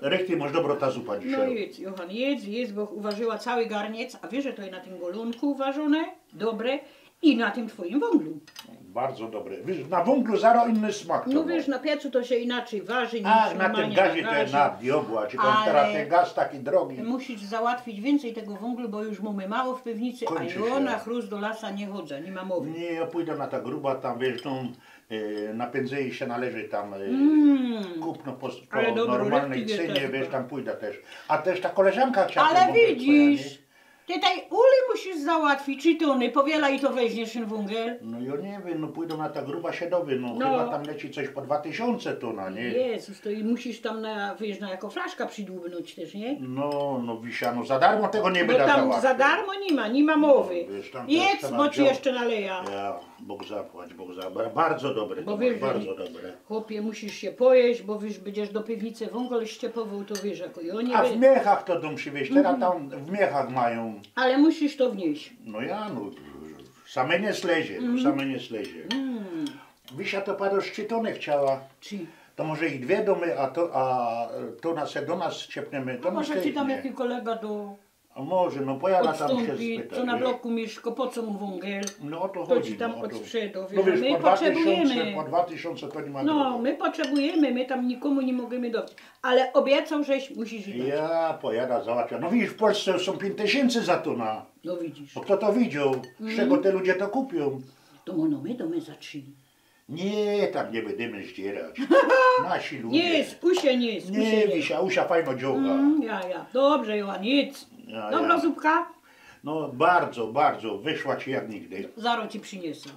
Rechty masz dobrota zupa No dzisiaj. jedz, Johan, jedz, bo uważyła cały garniec, a wiesz, że to jest na tym golonku uważone, dobre i na tym twoim wąglu. Bardzo dobre. Wiesz, na węglu zero inny smak. No wiesz, na piecu to się inaczej waży niż A, na tym normalnie gazie to jest na diobła, czy tam Ale- teraz ten gaz taki drogi. Musisz załatwić więcej tego węglu, bo już mamy mało w piwnicy, Kończy a ja się. na chrust do lasa nie chodzę, nie ma mowy. Nie, ja pójdę na ta gruba, tam wiesz, tą na Pędzei się należy tam kupno po Ale dobro, normalnej reszty cenie, też, wiesz, tak. tam pójdę też. A też ta koleżanka chciała. Ale ten węgiel widzisz, ty tej uli musisz załatwić, czy ty one powiela i to weźmiesz ten węgiel. No ja nie wiem, no pójdą na ta gruba siedowy, no chyba tam leci coś po 2000 tona, nie? Jezus, to i musisz tam wiesz, jako flaszka przydłubnąć też, nie? No Wisia, no za darmo tego nie Bo będę tam załatwiał. za darmo nie ma mowy. No, wiesz, tam też Jedz, trzeba bo ci wziąć. jeszcze naleja. Ja, Bóg zapłać, bardzo dobre, Bo to wiesz, bardzo dobre. Chłopie, musisz się pojeść, bo wiesz, będziesz do piwnicy węgiel ściepował, to wiesz, jako i oni A w Miechach to dom przywieźć, teraz tam w Miechach mają. Ale musisz to wnieść. No ja, no, same nie slezie, same nie slezie. Wisia to parę szczytony chciała, Czy? to może i dwie domy, a to do nas ciepniemy, to A może ci tam nie. jakiś kolega A może, no pojada tam się odstąpi, spytać. co na wiesz. bloku mieszka, po co mu węgiel? No o to To chodzi. ci tam no, o to- odsprzedał, No wiesz, wiesz, my po 2000, potrzebujemy. po 2000 to nie ma No, drogo. my potrzebujemy, my tam nikomu nie możemy dać. Ale obiecał, żeś musisz dać. Ja pojada załatwia. No widzisz, w Polsce są 5000 za tona. No widzisz. No kto to widział? Z czego te ludzie to kupią? To my za 3. Nie, tam nie będziemy zdzierać. Nasi ludzie. Nie, spusie nie, spusie Nie, nie. Wisia, Usia fajno dzioga. Ja. Dobrze, Johan, jedz. Ja. Dobra zupka? No bardzo, bardzo, wyszła ci jak nigdy. Zaro ci przyniosę.